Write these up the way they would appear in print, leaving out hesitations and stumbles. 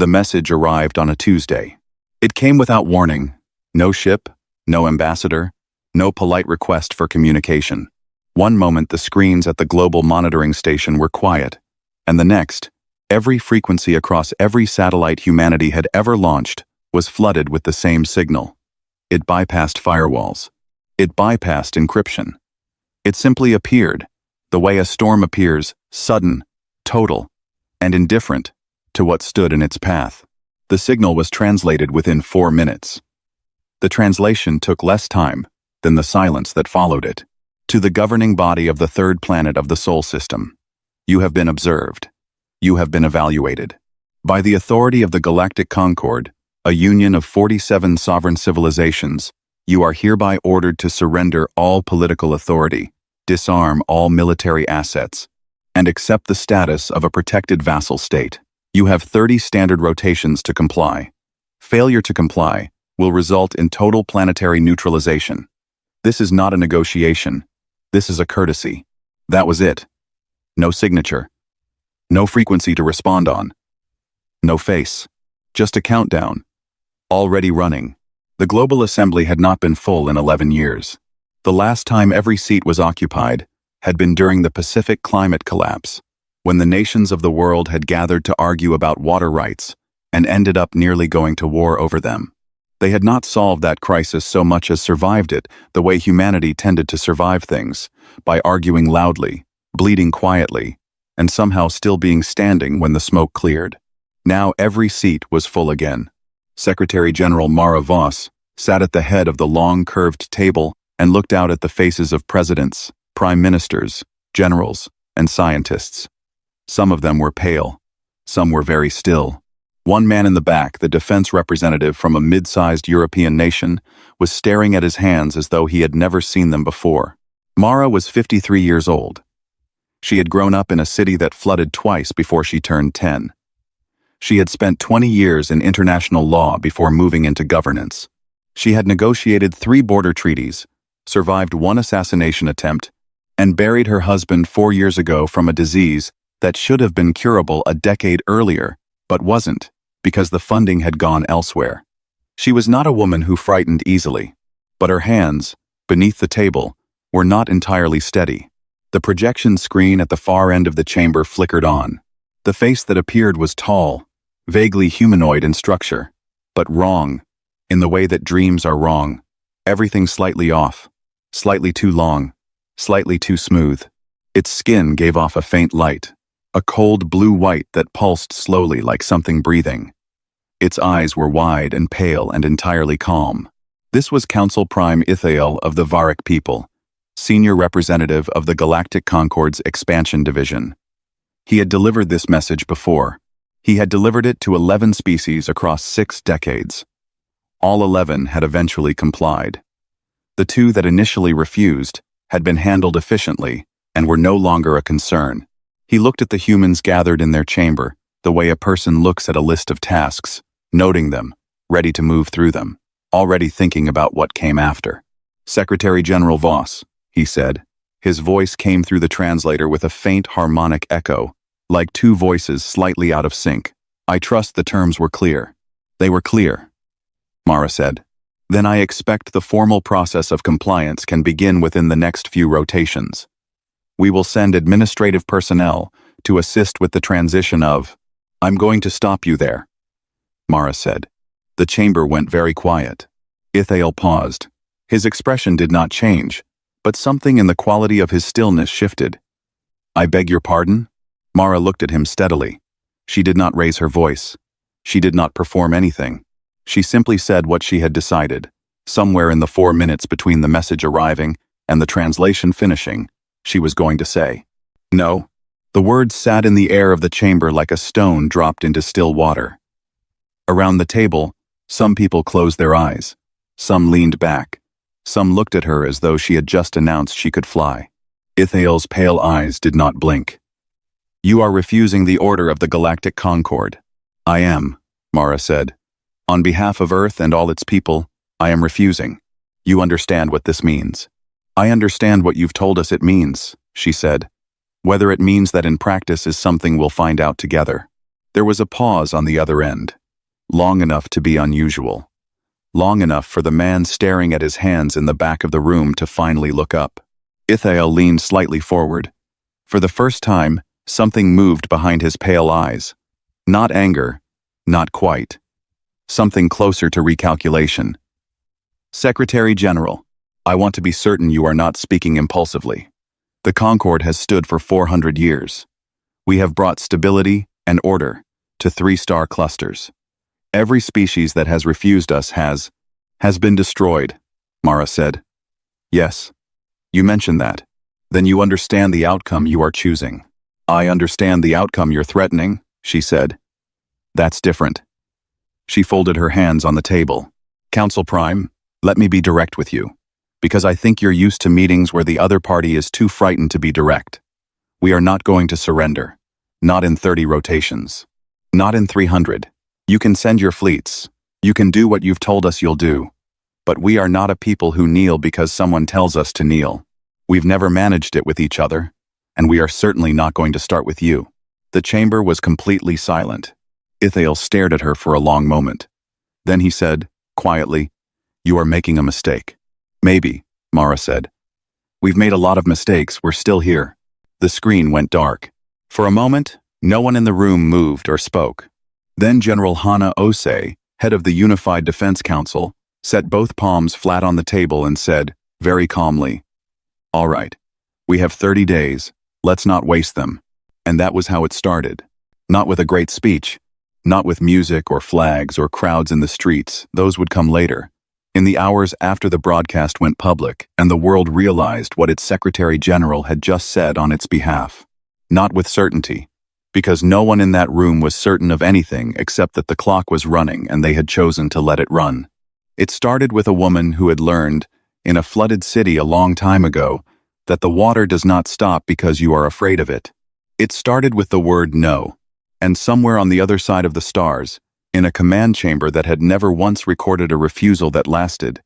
The message arrived on a Tuesday. It came without warning. No ship, no ambassador, no polite request for communication. One moment the screens at the global monitoring station were quiet, and the next, every frequency across every satellite humanity had ever launched was flooded with the same signal. It bypassed firewalls. It bypassed encryption. It simply appeared, the way a storm appears, sudden, total, and indifferent to what stood in its path. The signal was translated within 4 minutes. The translation took less time than the silence that followed it. To the governing body of the third planet of the Sol system, you have been observed. You have been evaluated. By the authority of the Galactic Concord, a union of 47 sovereign civilizations, you are hereby ordered to surrender all political authority, disarm all military assets, and accept the status of a protected vassal state. You have 30 standard rotations to comply. Failure to comply will result in total planetary neutralization. This is not a negotiation. This is a courtesy. That was it. No signature. No frequency to respond on. No face. Just a countdown. Already running. The global assembly had not been full in 11 years. The last time every seat was occupied had been during the Pacific climate collapse, when the nations of the world had gathered to argue about water rights and ended up nearly going to war over them. They had not solved that crisis so much as survived it the way humanity tended to survive things, by arguing loudly, bleeding quietly, and somehow still being standing when the smoke cleared. Now every seat was full again. Secretary General Mara Voss sat at the head of the long curved table and looked out at the faces of presidents, prime ministers, generals, and scientists. Some of them were pale. Some were very still. One man in the back, the defense representative from a mid-sized European nation, was staring at his hands as though he had never seen them before. Mara was 53 years old. She had grown up in a city that flooded twice before she turned 10. She had spent 20 years in international law before moving into governance. She had negotiated 3 border treaties, survived 1 assassination attempt, and buried her husband 4 years ago from a disease that should have been curable a decade earlier, but wasn't, because the funding had gone elsewhere. She was not a woman who frightened easily, but her hands, beneath the table, were not entirely steady. The projection screen at the far end of the chamber flickered on. The face that appeared was tall, vaguely humanoid in structure, but wrong, in the way that dreams are wrong. Everything slightly off, slightly too long, slightly too smooth. Its skin gave off a faint light, a cold blue-white that pulsed slowly like something breathing. Its eyes were wide and pale and entirely calm. This was Council Prime Ithael of the Varic people, senior representative of the Galactic Concord's Expansion Division. He had delivered this message before. He had delivered it to 11 species across 6 decades. All 11 had eventually complied. The 2 that initially refused had been handled efficiently and were no longer a concern. He looked at the humans gathered in their chamber, the way a person looks at a list of tasks, noting them, ready to move through them, already thinking about what came after. Secretary General Voss, he said. His voice came through the translator with a faint harmonic echo, like 2 voices slightly out of sync. I trust the terms were clear. They were clear, Mara said. Then I expect the formal process of compliance can begin within the next few rotations. We will send administrative personnel to assist with the transition of... I'm going to stop you there, Mara said. The chamber went very quiet. Ithael paused. His expression did not change, but something in the quality of his stillness shifted. I beg your pardon? Mara looked at him steadily. She did not raise her voice. She did not perform anything. She simply said what she had decided. Somewhere in the 4 minutes between the message arriving and the translation finishing, she was going to say. No. The words sat in the air of the chamber like a stone dropped into still water. Around the table, some people closed their eyes. Some leaned back. Some looked at her as though she had just announced she could fly. Ithael's pale eyes did not blink. You are refusing the order of the Galactic Concord. I am, Mara said. On behalf of Earth and all its people, I am refusing. You understand what this means. I understand what you've told us it means, she said. Whether it means that in practice is something we'll find out together. There was a pause on the other end, long enough to be unusual, long enough for the man staring at his hands in the back of the room to finally look up. Ithael leaned slightly forward. For the first time, something moved behind his pale eyes. Not anger, not quite. Something closer to recalculation. Secretary General, I want to be certain you are not speaking impulsively. The Concord has stood for 400 years. We have brought stability and order to 3-star clusters. Every species that has refused us has been destroyed, Mara said. Yes, you mentioned that. Then you understand the outcome you are choosing. I understand the outcome you're threatening, she said. That's different. She folded her hands on the table. Council Prime, let me be direct with you, because I think you're used to meetings where the other party is too frightened to be direct. We are not going to surrender. Not in 30 rotations. Not in 300. You can send your fleets. You can do what you've told us you'll do. But we are not a people who kneel because someone tells us to kneel. We've never managed it with each other, and we are certainly not going to start with you. The chamber was completely silent. Ithael stared at her for a long moment. Then he said, quietly, You are making a mistake. Maybe, Mara said. We've made a lot of mistakes, we're still here. The screen went dark. For a moment, no one in the room moved or spoke. Then General Hana Osei, head of the Unified Defense Council, set both palms flat on the table and said, very calmly, All right, we have 30 days, let's not waste them. And that was how it started. Not with a great speech, not with music or flags or crowds in the streets, those would come later. In the hours after the broadcast went public and the world realized what its Secretary General had just said on its behalf. Not with certainty, because no one in that room was certain of anything except that the clock was running and they had chosen to let it run. It started with a woman who had learned, in a flooded city a long time ago, that the water does not stop because you are afraid of it. It started with the word no, and somewhere on the other side of the stars, in a command chamber that had never once recorded a refusal that lasted,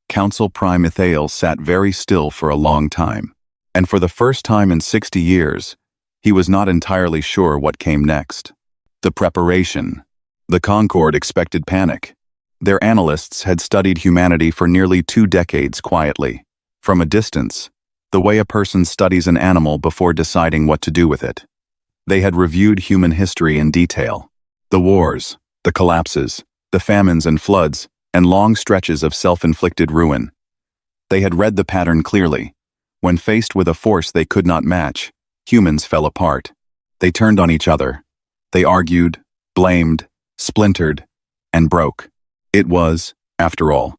Council Prime Ithael sat very still for a long time. And for the first time in 60 years, he was not entirely sure what came next. The preparation. The Concord expected panic. Their analysts had studied humanity for nearly 2 decades quietly, from a distance, the way a person studies an animal before deciding what to do with it. They had reviewed human history in detail. The wars, the collapses, the famines and floods, and long stretches of self-inflicted ruin. They had read the pattern clearly. When faced with a force they could not match, humans fell apart. They turned on each other. They argued, blamed, splintered, and broke. It was, after all,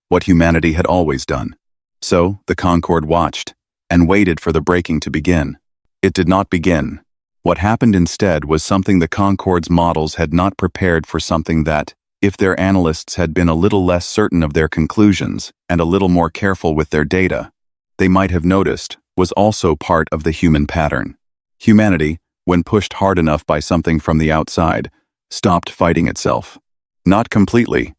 what humanity had always done. So, the Concord watched, and waited for the breaking to begin. It did not begin. What happened instead was something the Concord's models had not prepared for, something that, if their analysts had been a little less certain of their conclusions and a little more careful with their data, they might have noticed, was also part of the human pattern. Humanity, when pushed hard enough by something from the outside, stopped fighting itself. Not completely.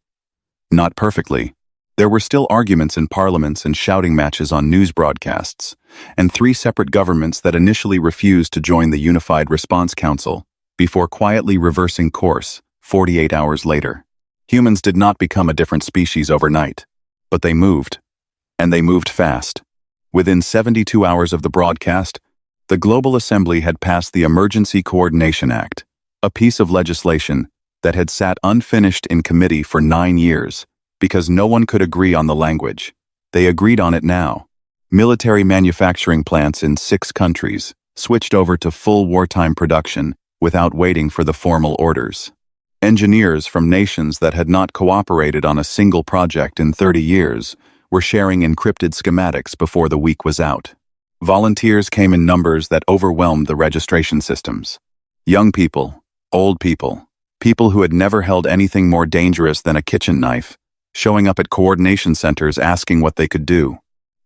Not perfectly. There were still arguments in parliaments and shouting matches on news broadcasts, and 3 separate governments that initially refused to join the Unified Response Council, before quietly reversing course 48 hours later. Humans did not become a different species overnight, but they moved. And they moved fast. Within 72 hours of the broadcast, the Global Assembly had passed the Emergency Coordination Act, a piece of legislation that had sat unfinished in committee for 9 years, because no one could agree on the language. They agreed on it now. Military manufacturing plants in 6 countries switched over to full wartime production without waiting for the formal orders. Engineers from nations that had not cooperated on a single project in 30 years were sharing encrypted schematics before the week was out. Volunteers came in numbers that overwhelmed the registration systems. Young people, old people, people who had never held anything more dangerous than a kitchen knife, showing up at coordination centers asking what they could do.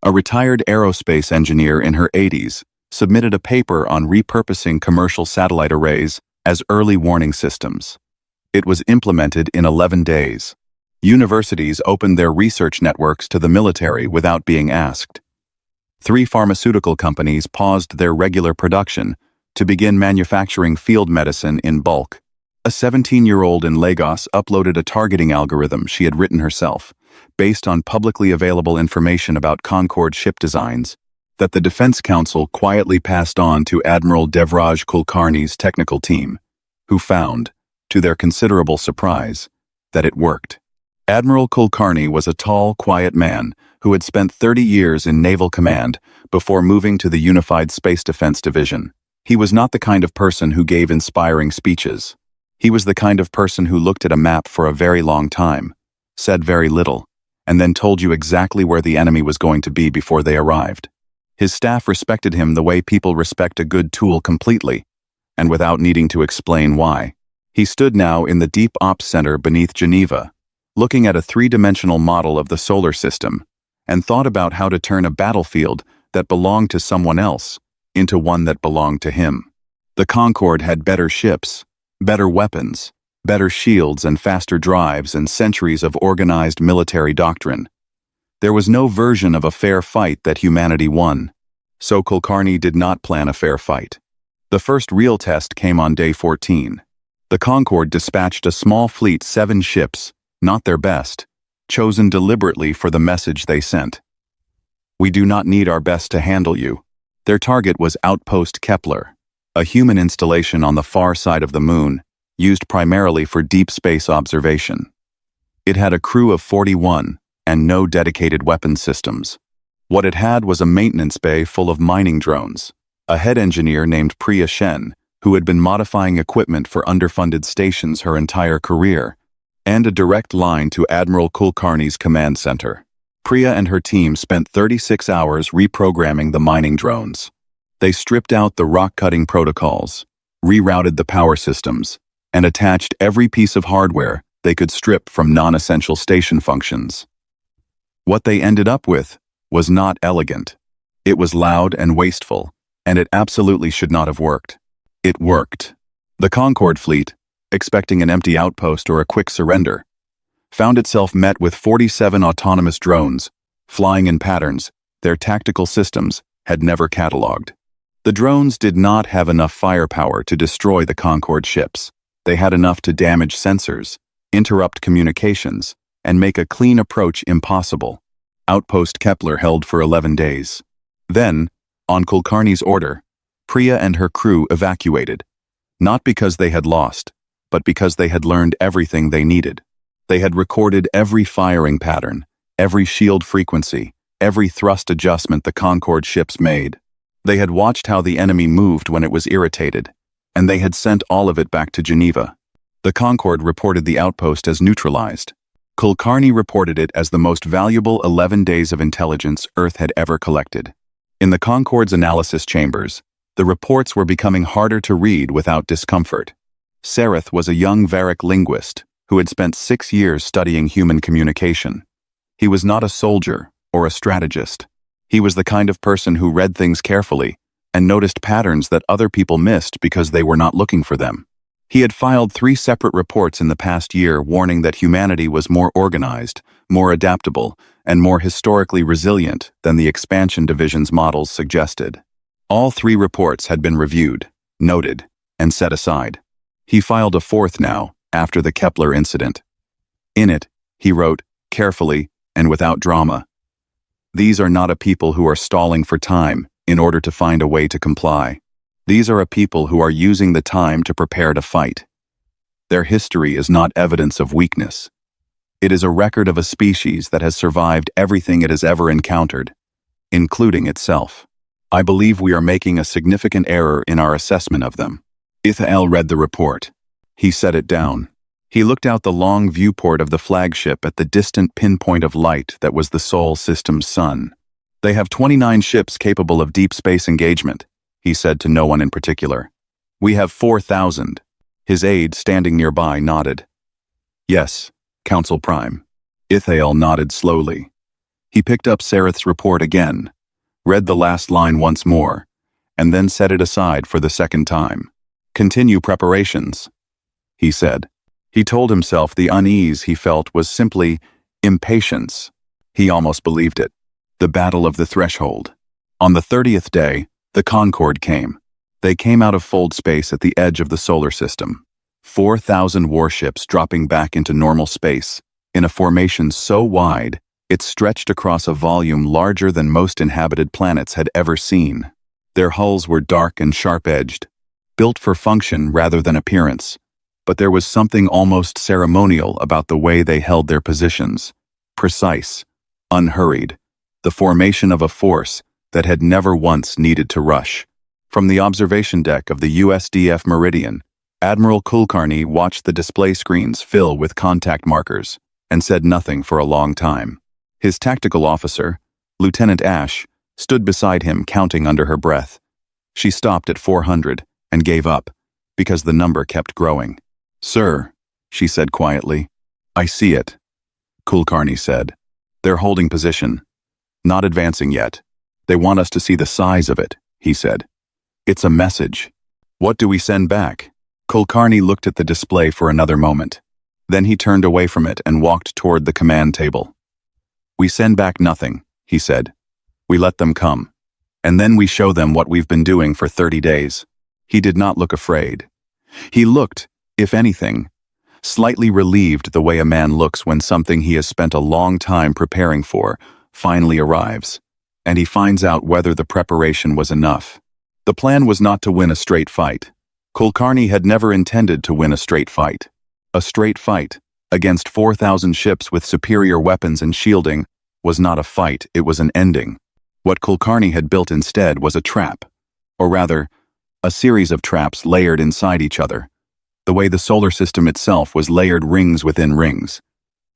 A retired aerospace engineer in her 80s submitted a paper on repurposing commercial satellite arrays as early warning systems. It was implemented in 11 days. Universities opened their research networks to the military without being asked. 3 pharmaceutical companies paused their regular production to begin manufacturing field medicine in bulk. A 17-year-old in Lagos uploaded a targeting algorithm she had written herself, based on publicly available information about Concorde ship designs, that the Defense Council quietly passed on to Admiral Devraj Kulkarni's technical team, who found, to their considerable surprise, that it worked. Admiral Kulkarni was a tall, quiet man who had spent 30 years in naval command before moving to the Unified Space Defense Division. He was not the kind of person who gave inspiring speeches. He was the kind of person who looked at a map for a very long time, said very little, and then told you exactly where the enemy was going to be before they arrived. His staff respected him the way people respect a good tool completely, and without needing to explain why. He stood now in the Deep Ops Center beneath Geneva, looking at a three-dimensional model of the solar system, and thought about how to turn a battlefield that belonged to someone else into one that belonged to him. The Concorde had better ships, better weapons, better shields and faster drives and centuries of organized military doctrine. There was no version of a fair fight that humanity won, so Kulkarni did not plan a fair fight. The first real test came on day 14. The Concorde dispatched a small fleet, 7 ships, not their best, chosen deliberately for the message they sent. We do not need our best to handle you. Their target was Outpost Kepler, a human installation on the far side of the moon, used primarily for deep space observation. It had a crew of 41 and no dedicated weapons systems. What it had was a maintenance bay full of mining drones, a head engineer named Priya Shen, who had been modifying equipment for underfunded stations her entire career, and a direct line to Admiral Kulkarni's command center. Priya and her team spent 36 hours reprogramming the mining drones. They stripped out the rock-cutting protocols, rerouted the power systems, and attached every piece of hardware they could strip from non-essential station functions. What they ended up with was not elegant. It was loud and wasteful, and it absolutely should not have worked. It worked. The Concorde fleet, expecting an empty outpost or a quick surrender, found itself met with 47 autonomous drones, flying in patterns their tactical systems had never catalogued. The drones did not have enough firepower to destroy the Concorde ships. They had enough to damage sensors, interrupt communications, and make a clean approach impossible. Outpost Kepler held for 11 days. Then, on Kulkarni's order, Priya and her crew evacuated, not because they had lost, but because they had learned everything they needed. They had recorded every firing pattern, every shield frequency, every thrust adjustment the Concorde ships made. They had watched how the enemy moved when it was irritated, and they had sent all of it back to Geneva. The Concorde reported the outpost as neutralized. Kulkarni reported it as the most valuable 11 days of intelligence Earth had ever collected. In the Concorde's analysis chambers, the reports were becoming harder to read without discomfort. Sareth was a young Varic linguist who had spent 6 years studying human communication. He was not a soldier or a strategist. He was the kind of person who read things carefully and noticed patterns that other people missed because they were not looking for them. He had filed 3 separate reports in the past year warning that humanity was more organized, more adaptable, and more historically resilient than the expansion division's models suggested. All 3 reports had been reviewed, noted, and set aside. He filed a 4th now, after the Kepler incident. In it, he wrote, carefully and without drama, "These are not a people who are stalling for time in order to find a way to comply. These are a people who are using the time to prepare to fight. Their history is not evidence of weakness. It is a record of a species that has survived everything it has ever encountered, including itself. I believe we are making a significant error in our assessment of them." Ithael read the report. He set it down. He looked out the long viewport of the flagship at the distant pinpoint of light that was the Sol system's sun. "They have 29 ships capable of deep space engagement," he said to no one in particular. "We have 4,000. His aide, standing nearby, nodded. "Yes, Council Prime." Ithael nodded slowly. He picked up Sareth's report again, read the last line once more, and then set it aside for the second time. "Continue preparations," he said. He told himself the unease he felt was simply impatience. He almost believed it. The Battle of the Threshold. On the 30th day, the Concorde came. They came out of fold space at the edge of the solar system. 4,000 warships dropping back into normal space, in a formation so wide, it stretched across a volume larger than most inhabited planets had ever seen. Their hulls were dark and sharp-edged, built for function rather than appearance, but there was something almost ceremonial about the way they held their positions. Precise, unhurried, the formation of a force that had never once needed to rush. From the observation deck of the USDF Meridian, Admiral Kulkarni watched the display screens fill with contact markers and said nothing for a long time. His tactical officer, Lieutenant Ash, stood beside him counting under her breath. She stopped at 400 and gave up because the number kept growing. "Sir," she said quietly. "I see it," Kulkarni said. "They're holding position. Not advancing yet. They want us to see the size of it," he said. "It's a message. What do we send back?" Kulkarni looked at the display for another moment. Then he turned away from it and walked toward the command table. "We send back nothing," he said. "We let them come. And then we show them what we've been doing for 30 days. He did not look afraid. He looked, if anything, slightly relieved the way a man looks when something he has spent a long time preparing for finally arrives, and he finds out whether the preparation was enough. The plan was not to win a straight fight. Kulkarni had never intended to win a straight fight. A straight fight, against 4,000 ships with superior weapons and shielding, was not a fight, it was an ending. What Kulkarni had built instead was a trap, or rather, a series of traps layered inside each other, the way the solar system itself was layered rings within rings,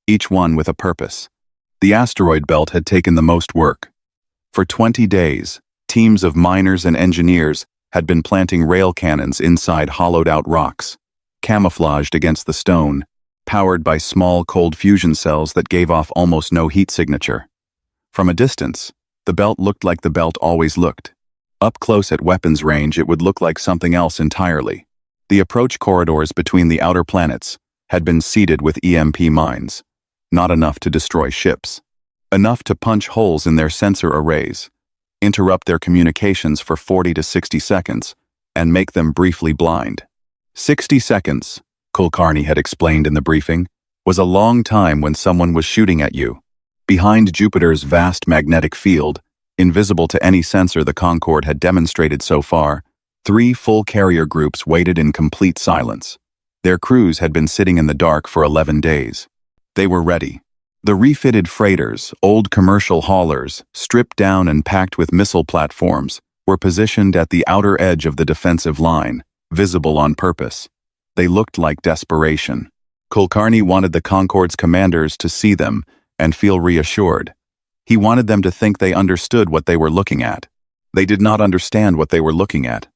each one with a purpose. The asteroid belt had taken the most work. For 20 days, teams of miners and engineers had been planting rail cannons inside hollowed-out rocks, camouflaged against the stone, powered by small cold fusion cells that gave off almost no heat signature. From a distance, the belt looked like the belt always looked. Up close at weapons range, it would look like something else entirely. The approach corridors between the outer planets had been seeded with EMP mines, not enough to destroy ships, enough to punch holes in their sensor arrays, interrupt their communications for 40 to 60 seconds, and make them briefly blind. 60 seconds, Kulkarni had explained in the briefing, was a long time when someone was shooting at you. Behind Jupiter's vast magnetic field, invisible to any sensor the Concorde had demonstrated so far, 3 full carrier groups waited in complete silence. Their crews had been sitting in the dark for 11 days. They were ready. The refitted freighters, old commercial haulers, stripped down and packed with missile platforms, were positioned at the outer edge of the defensive line, visible on purpose. They looked like desperation. Kulkarni wanted the Concorde's commanders to see them and feel reassured. He wanted them to think they understood what they were looking at. They did not understand what they were looking at.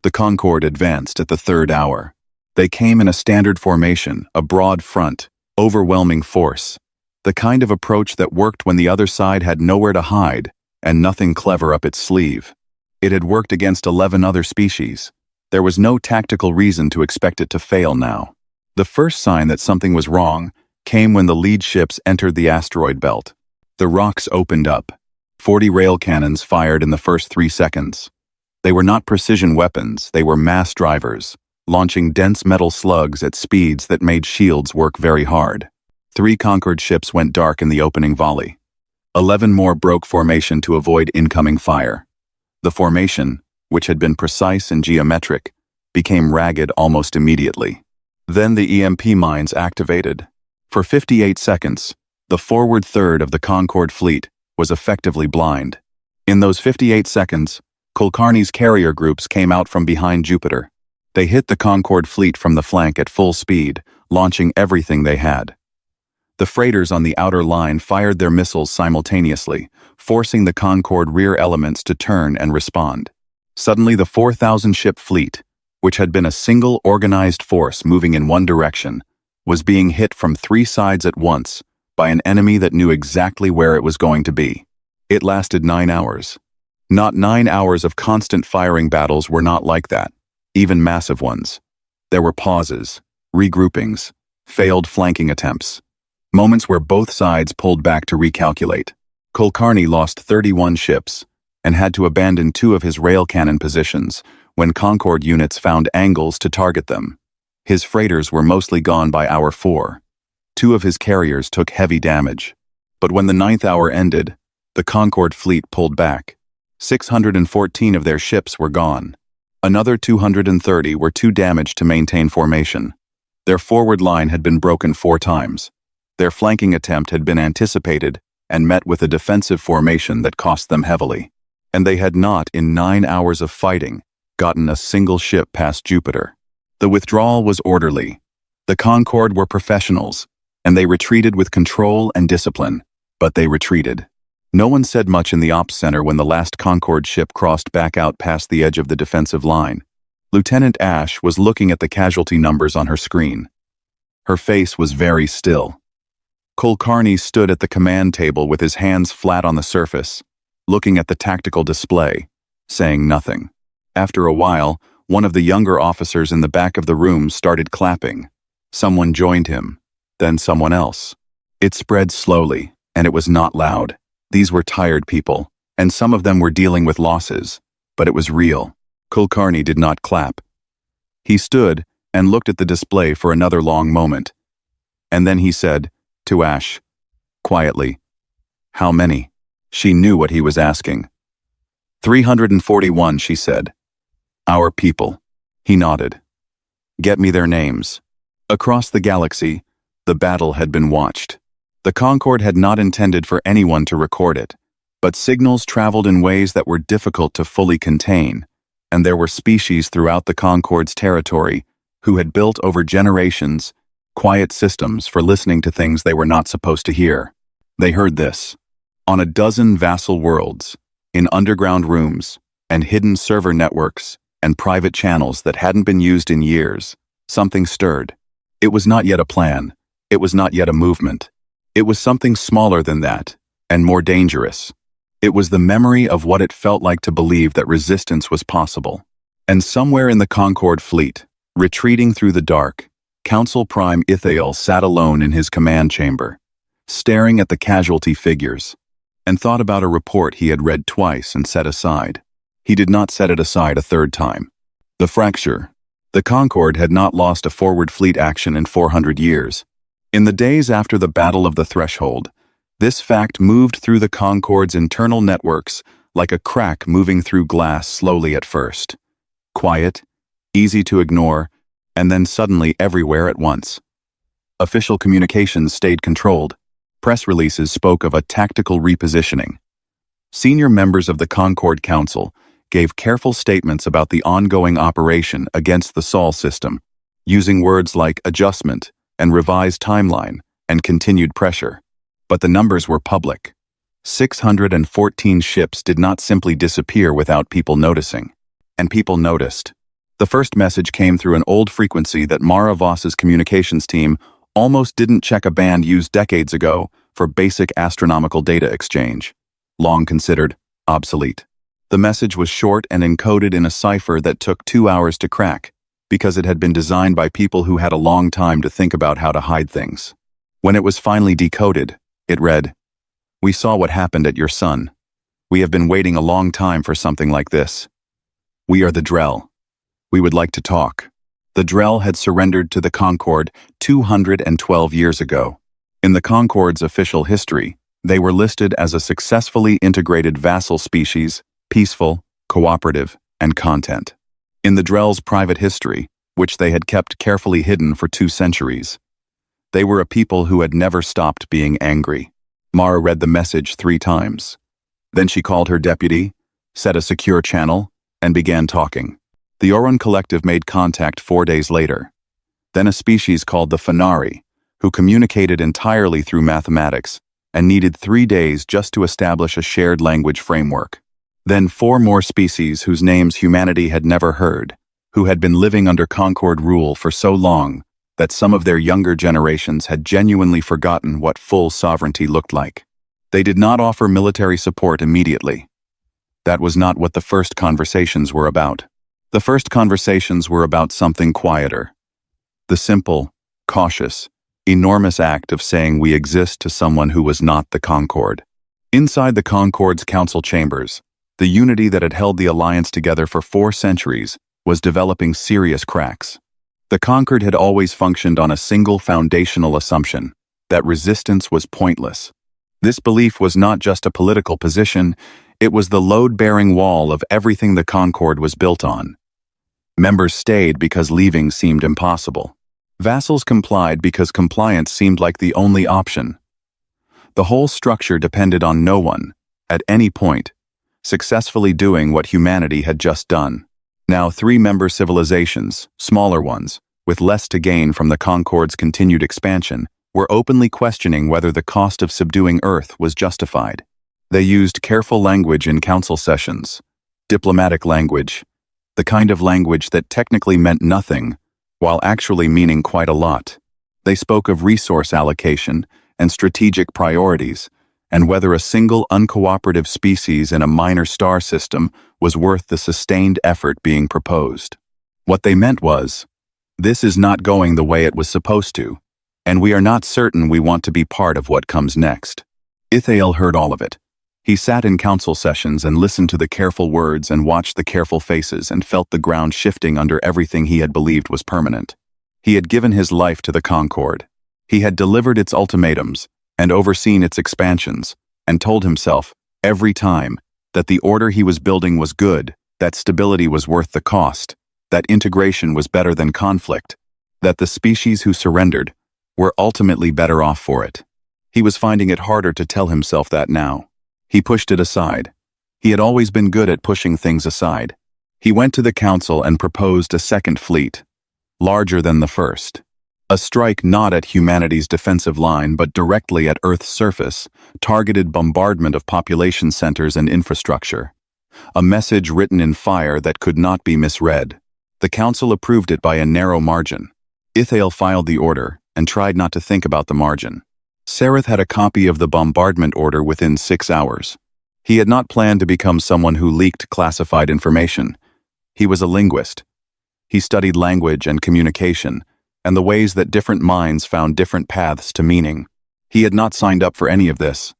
The Concorde advanced at the 3rd hour. They came in a standard formation, a broad front, overwhelming force. The kind of approach that worked when the other side had nowhere to hide and nothing clever up its sleeve. It had worked against 11 other species. There was no tactical reason to expect it to fail now. The first sign that something was wrong came when the lead ships entered the asteroid belt. The rocks opened up. 40 rail cannons fired in the first 3 seconds. They were not precision weapons, they were mass drivers, launching dense metal slugs at speeds that made shields work very hard. 3 Concorde ships went dark in the opening volley. 11 more broke formation to avoid incoming fire. The formation, which had been precise and geometric, became ragged almost immediately. Then the EMP mines activated. For 58 seconds, the forward third of the Concorde fleet was effectively blind. In those 58 seconds, Kulkarni's carrier groups came out from behind Jupiter. They hit the Concorde fleet from the flank at full speed, launching everything they had. The freighters on the outer line fired their missiles simultaneously, forcing the Concorde rear elements to turn and respond. Suddenly the 4,000-ship fleet, which had been a single organized force moving in one direction, was being hit from 3 sides at once by an enemy that knew exactly where it was going to be. It lasted 9 hours. Not 9 hours of constant firing battles were not like that, even massive ones. There were pauses, regroupings, failed flanking attempts. Moments where both sides pulled back to recalculate. Kulkarni lost 31 ships and had to abandon 2 of his rail cannon positions when Concorde units found angles to target them. His freighters were mostly gone by hour 4. 2 of his carriers took heavy damage. But when the 9th hour ended, the Concorde fleet pulled back. 614 of their ships were gone. Another 230 were too damaged to maintain formation. Their forward line had been broken 4 times. Their flanking attempt had been anticipated and met with a defensive formation that cost them heavily. And they had not, in 9 hours of fighting, gotten a single ship past Jupiter. The withdrawal was orderly. The Concorde were professionals, and they retreated with control and discipline, but they retreated. No one said much in the ops center when the last Concorde ship crossed back out past the edge of the defensive line. Lieutenant Ash was looking at the casualty numbers on her screen. Her face was very still. Kulkarni stood at the command table with his hands flat on the surface, looking at the tactical display, saying nothing. After a while, one of the younger officers in the back of the room started clapping. Someone joined him, then someone else. It spread slowly, and it was not loud. These were tired people, and some of them were dealing with losses, but it was real. Kulkarni did not clap. He stood and looked at the display for another long moment. And then he said, to Ash, quietly, "How many?" She knew what he was asking. 341, she said. "Our people." He nodded. "Get me their names." Across the galaxy, the battle had been watched. The Concorde had not intended for anyone to record it, but signals traveled in ways that were difficult to fully contain, and there were species throughout the Concorde's territory who had built over generations quiet systems for listening to things they were not supposed to hear. They heard this. On a dozen vassal worlds, in underground rooms, and hidden server networks, and private channels that hadn't been used in years, something stirred. It was not yet a plan. It was not yet a movement. It was something smaller than that, and more dangerous. It was the memory of what it felt like to believe that resistance was possible. And somewhere in the Concorde fleet, retreating through the dark, Council Prime Ithael sat alone in his command chamber, staring at the casualty figures, and thought about a report he had read twice and set aside. He did not set it aside a third time. The fracture. The Concorde had not lost a forward fleet action in 400 years. In the days after the Battle of the Threshold, this fact moved through the Concorde's internal networks like a crack moving through glass slowly at first. Quiet, easy to ignore, and then suddenly everywhere at once. Official communications stayed controlled. Press releases spoke of a tactical repositioning. Senior members of the Concorde Council gave careful statements about the ongoing operation against the Sol system, using words like adjustment and revised timeline and continued pressure. But the numbers were public. 614 ships did not simply disappear without people noticing. And people noticed. The first message came through an old frequency that Mara Voss's communications team almost didn't check a band used decades ago for basic astronomical data exchange, long considered obsolete. The message was short and encoded in a cipher that took 2 hours to crack, because it had been designed by people who had a long time to think about how to hide things. When it was finally decoded, it read, "We saw what happened at your sun. We have been waiting a long time for something like this. We are the Drell. We would like to talk." The Drell had surrendered to the Concorde 212 years ago. In the Concorde's official history, they were listed as a successfully integrated vassal species, peaceful, cooperative, and content. In the Drell's private history, which they had kept carefully hidden for 2 centuries, they were a people who had never stopped being angry. Mara read the message 3 times. Then she called her deputy, set a secure channel, and began talking. The Orun Collective made contact 4 days later. Then a species called the Fenari, who communicated entirely through mathematics and needed 3 days just to establish a shared language framework. Then 4 more species whose names humanity had never heard, who had been living under Concorde rule for so long that some of their younger generations had genuinely forgotten what full sovereignty looked like. They did not offer military support immediately. That was not what the first conversations were about. The first conversations were about something quieter. The simple, cautious, enormous act of saying we exist to someone who was not the Concorde. Inside the Concorde's council chambers, the unity that had held the alliance together for 4 centuries was developing serious cracks. The conquered had always functioned on a single foundational assumption, that resistance was pointless. This belief was not just a political position, it was the load-bearing wall of everything the Concord was built on. Members stayed because leaving seemed impossible. Vassals complied because compliance seemed like the only option. The whole structure depended on no one, at any point, successfully doing what humanity had just done. Now 3-member civilizations, smaller ones, with less to gain from the Concord's continued expansion, were openly questioning whether the cost of subduing Earth was justified. They used careful language in council sessions, diplomatic language, the kind of language that technically meant nothing, while actually meaning quite a lot. They spoke of resource allocation and strategic priorities, and whether a single uncooperative species in a minor star system was worth the sustained effort being proposed. What they meant was, this is not going the way it was supposed to, and we are not certain we want to be part of what comes next. Ithael heard all of it. He sat in council sessions and listened to the careful words and watched the careful faces and felt the ground shifting under everything he had believed was permanent. He had given his life to the Concord. He had delivered its ultimatums and overseen its expansions, and told himself, every time, that the order he was building was good, that stability was worth the cost, that integration was better than conflict, that the species who surrendered were ultimately better off for it. He was finding it harder to tell himself that now. He pushed it aside. He had always been good at pushing things aside. He went to the council and proposed a second fleet, larger than the first. A strike not at humanity's defensive line but directly at Earth's surface, targeted bombardment of population centers and infrastructure. A message written in fire that could not be misread. The council approved it by a narrow margin. Ithael filed the order and tried not to think about the margin. Sareth had a copy of the bombardment order within 6 hours. He had not planned to become someone who leaked classified information. He was a linguist. He studied language and communication, and the ways that different minds found different paths to meaning. He had not signed up for any of this.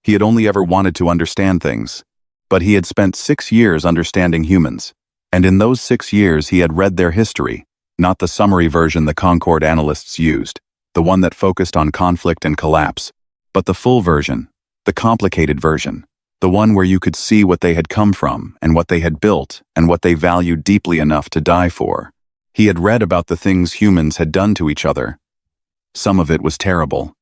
He had only ever wanted to understand things. But he had spent 6 years understanding humans, and in those 6 years he had read their history, not the summary version the Concord analysts used, the one that focused on conflict and collapse, but the full version, the complicated version, the one where you could see what they had come from and what they had built and what they valued deeply enough to die for. He had read about the things humans had done to each other. Some of it was terrible.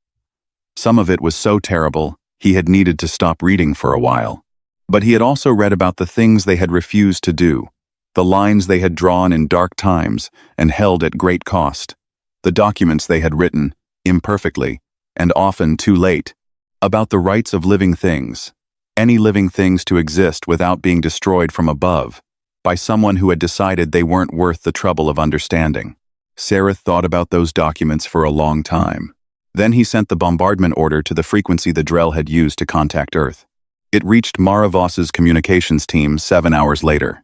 Some of it was so terrible, he had needed to stop reading for a while. But he had also read about the things they had refused to do, the lines they had drawn in dark times and held at great cost, the documents they had written, imperfectly, and often too late, about the rights of living things, any living things to exist without being destroyed from above, by someone who had decided they weren't worth the trouble of understanding. Sareth thought about those documents for a long time. Then he sent the bombardment order to the frequency the Drell had used to contact Earth. It reached Mara Voss's communications team 7 hours later.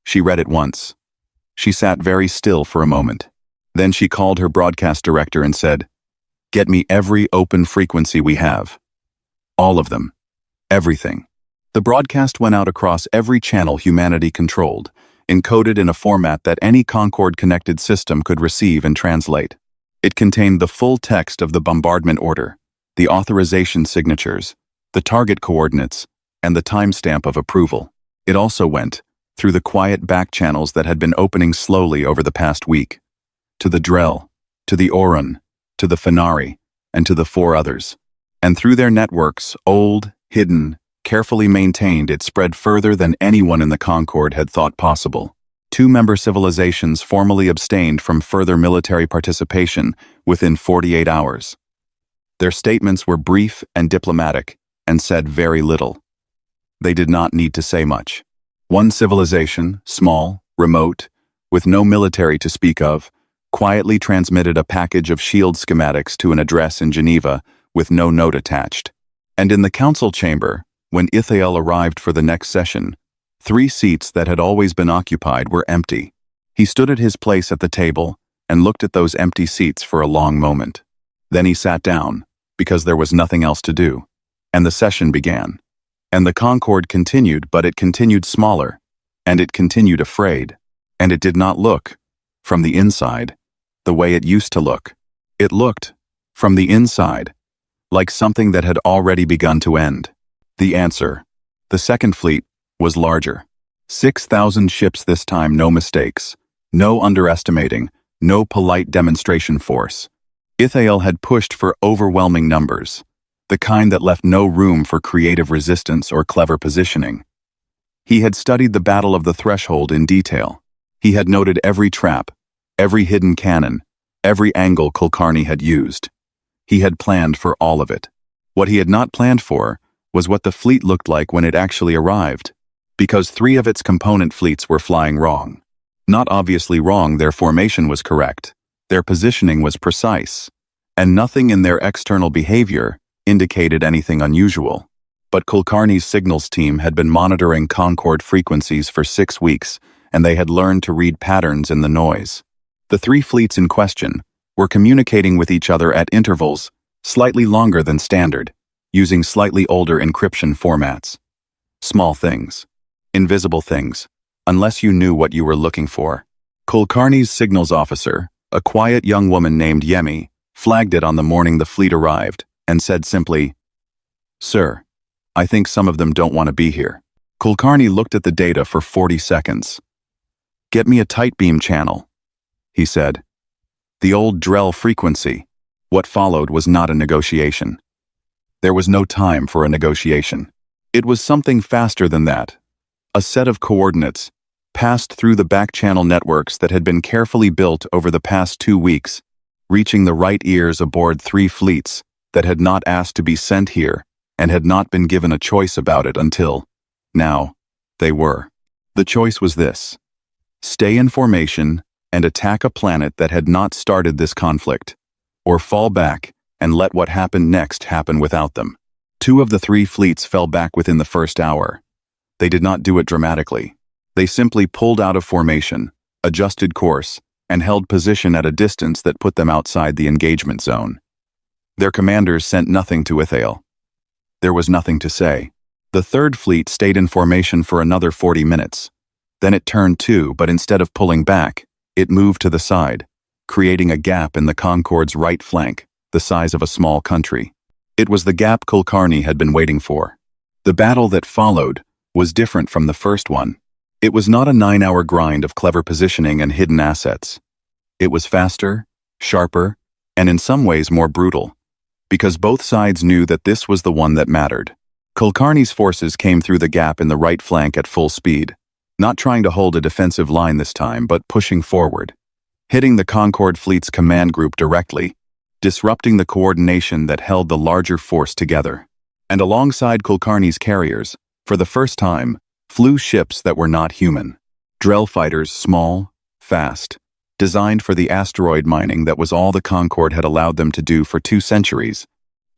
She read it once. She sat very still for a moment. Then she called her broadcast director and said, "Get me every open frequency we have. All of them. Everything." The broadcast went out across every channel humanity controlled, encoded in a format that any Concord-connected system could receive and translate. It contained the full text of the bombardment order, the authorization signatures, the target coordinates, and the timestamp of approval. It also went, through the quiet back channels that had been opening slowly over the past week, to the Drell, to the Orun, to the Fenari, and to the 4 others. And through their networks, old, hidden, carefully maintained, it spread further than anyone in the Concord had thought possible. 2-member civilizations formally abstained from further military participation within 48 hours. Their statements were brief and diplomatic, and said very little. They did not need to say much. One civilization, small, remote, with no military to speak of, quietly transmitted a package of shield schematics to an address in Geneva with no note attached. And in the council chamber, when Ithael arrived for the next session, 3 seats that had always been occupied were empty. He stood at his place at the table and looked at those empty seats for a long moment. Then he sat down, because there was nothing else to do, and the session began. And the Concord continued, but it continued smaller, and it continued afraid, and it did not look, from the inside, the way it used to look. It looked, from the inside, like something that had already begun to end. The answer, the second fleet, was larger. 6,000 ships this time, no mistakes, no underestimating, no polite demonstration force. Ithael had pushed for overwhelming numbers, the kind that left no room for creative resistance or clever positioning. He had studied the Battle of the Threshold in detail. He had noted every trap, every hidden cannon, every angle Kulkarni had used. He had planned for all of it. What he had not planned for was what the fleet looked like when it actually arrived, because 3 of its component fleets were flying wrong. Not obviously wrong, their formation was correct, their positioning was precise, and nothing in their external behavior indicated anything unusual. But Kulkarni's signals team had been monitoring Concorde frequencies for 6 weeks, and they had learned to read patterns in the noise. The 3 fleets in question were communicating with each other at intervals slightly longer than standard, using slightly older encryption formats. Small things. Invisible things, unless you knew what you were looking for. Kulkarni's signals officer, a quiet young woman named Yemi, flagged it on the morning the fleet arrived, and said simply, "Sir, I think some of them don't want to be here." Kulkarni looked at the data for 40 seconds. "Get me a tight beam channel," he said. The old Drell frequency. What followed was not a negotiation. There was no time for a negotiation. It was something faster than that. A set of coordinates passed through the back-channel networks that had been carefully built over the past 2 weeks, reaching the right ears aboard 3 fleets that had not asked to be sent here and had not been given a choice about it until, now, they were. The choice was this: stay in formation and attack a planet that had not started this conflict, or fall back and let what happened next happen without them. 2 of the 3 fleets fell back within the first hour. They did not do it dramatically. They simply pulled out of formation, adjusted course, and held position at a distance that put them outside the engagement zone. Their commanders sent nothing to Ithael. There was nothing to say. The 3rd fleet stayed in formation for another 40 minutes. Then it turned too, but instead of pulling back, it moved to the side, creating a gap in the Concorde's right flank, the size of a small country. It was the gap Kulkarni had been waiting for. The battle that followed was different from the first one. It was not a 9-hour grind of clever positioning and hidden assets. It was faster, sharper, and in some ways more brutal, because both sides knew that this was the one that mattered. Kulkarni's forces came through the gap in the right flank at full speed, not trying to hold a defensive line this time, but pushing forward, hitting the Concorde fleet's command group directly, disrupting the coordination that held the larger force together. And alongside Kulkarni's carriers, for the first time, flew ships that were not human. Drell fighters, small, fast, designed for the asteroid mining that was all the Concorde had allowed them to do for 2 centuries,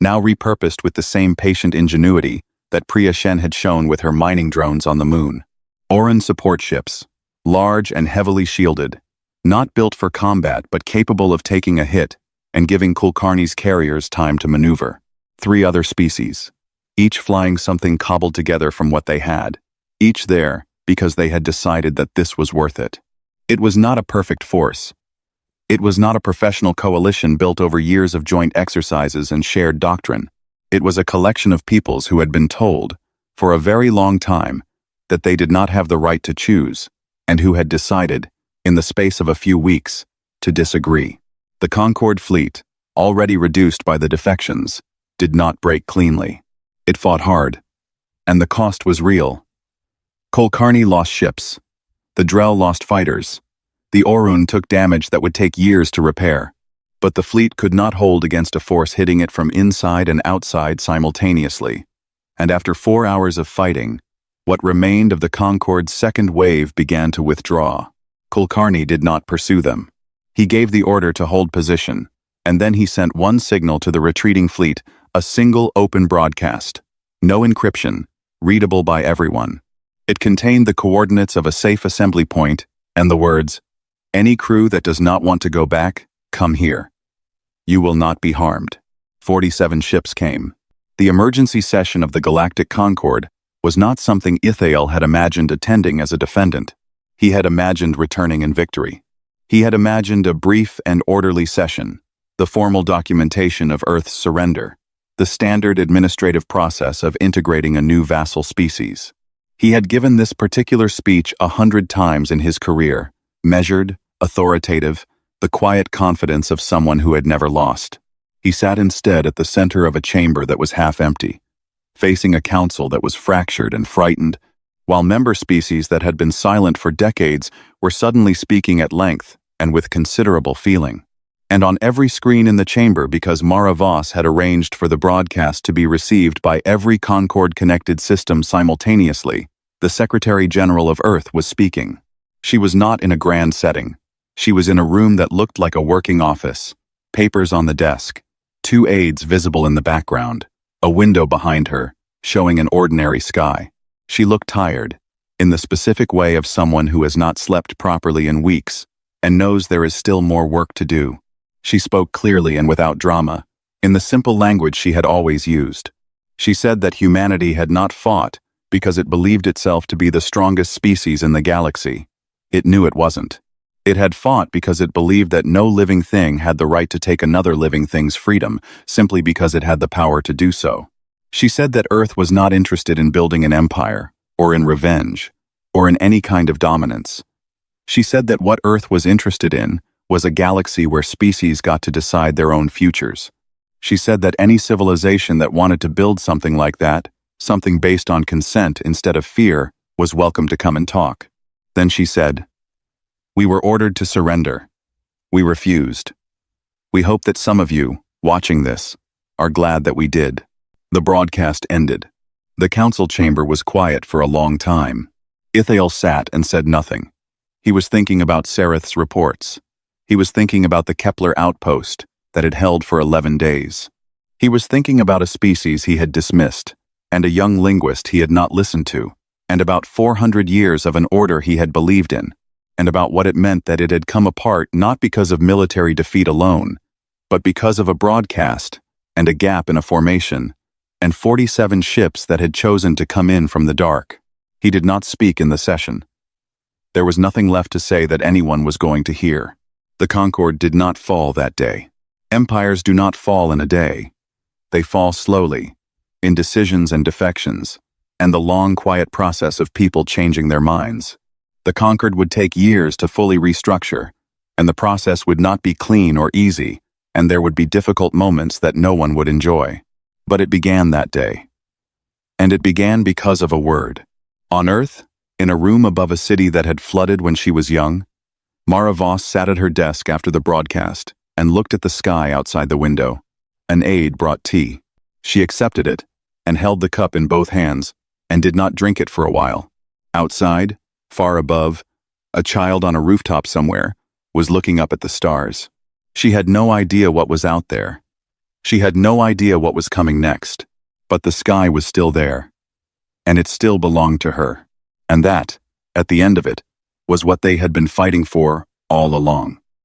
now repurposed with the same patient ingenuity that Priya Shen had shown with her mining drones on the moon. Oran support ships, large and heavily shielded, not built for combat but capable of taking a hit and giving Kulkarni's carriers time to maneuver. 3 other species, each flying something cobbled together from what they had, each there because they had decided that this was worth it. It was not a perfect force. It was not a professional coalition built over years of joint exercises and shared doctrine. It was a collection of peoples who had been told, for a very long time, that they did not have the right to choose, and who had decided, in the space of a few weeks, to disagree. The Concorde fleet, already reduced by the defections, did not break cleanly. It fought hard, and the cost was real. Kulkarni lost ships. The Drell lost fighters. The Orun took damage that would take years to repair. But the fleet could not hold against a force hitting it from inside and outside simultaneously. And after 4 hours of fighting, what remained of the Concorde's second wave began to withdraw. Kulkarni did not pursue them. He gave the order to hold position, and then he sent one signal to the retreating fleet, a single open broadcast. No encryption, readable by everyone. It contained the coordinates of a safe assembly point and the words, "Any crew that does not want to go back, come here. You will not be harmed." 47 ships came. The emergency session of the Galactic Concorde was not something Ithael had imagined attending as a defendant. He had imagined returning in victory. He had imagined a brief and orderly session, the formal documentation of Earth's surrender, the standard administrative process of integrating a new vassal species. He had given this particular speech 100 times in his career, measured, authoritative, the quiet confidence of someone who had never lost. He sat instead at the center of a chamber that was half empty, facing a council that was fractured and frightened, while member species that had been silent for decades were suddenly speaking at length and with considerable feeling. And on every screen in the chamber, because Mara Voss had arranged for the broadcast to be received by every Concord-connected system simultaneously, the Secretary General of Earth was speaking. She was not in a grand setting. She was in a room that looked like a working office, papers on the desk, 2 aides visible in the background, a window behind her, showing an ordinary sky. She looked tired, in the specific way of someone who has not slept properly in weeks and knows there is still more work to do. She spoke clearly and without drama, in the simple language she had always used. She said that humanity had not fought because it believed itself to be the strongest species in the galaxy. It knew it wasn't. It had fought because it believed that no living thing had the right to take another living thing's freedom simply because it had the power to do so. She said that Earth was not interested in building an empire, or in revenge, or in any kind of dominance. She said that what Earth was interested in was a galaxy where species got to decide their own futures. She said that any civilization that wanted to build something like that, something based on consent instead of fear, was welcome to come and talk. Then she said, "We were ordered to surrender. We refused. We hope that some of you, watching this, are glad that we did." The broadcast ended. The council chamber was quiet for a long time. Ithael sat and said nothing. He was thinking about Sereth's reports. He was thinking about the Kepler outpost that had held for 11 days. He was thinking about a species he had dismissed, and a young linguist he had not listened to, and about 400 years of an order he had believed in, and about what it meant that it had come apart not because of military defeat alone, but because of a broadcast, and a gap in a formation, and 47 ships that had chosen to come in from the dark. He did not speak in the session. There was nothing left to say that anyone was going to hear. The Concorde did not fall that day. Empires do not fall in a day. They fall slowly, in decisions and defections, and the long, quiet process of people changing their minds. The Concorde would take years to fully restructure, and the process would not be clean or easy, and there would be difficult moments that no one would enjoy. But it began that day. And it began because of a word. On Earth, in a room above a city that had flooded when she was young, Mara Voss sat at her desk after the broadcast and looked at the sky outside the window. An aide brought tea. She accepted it and held the cup in both hands and did not drink it for a while. Outside, far above, a child on a rooftop somewhere was looking up at the stars. She had no idea what was out there. She had no idea what was coming next, but the sky was still there, and it still belonged to her. And that, at the end of it, was what they had been fighting for all along.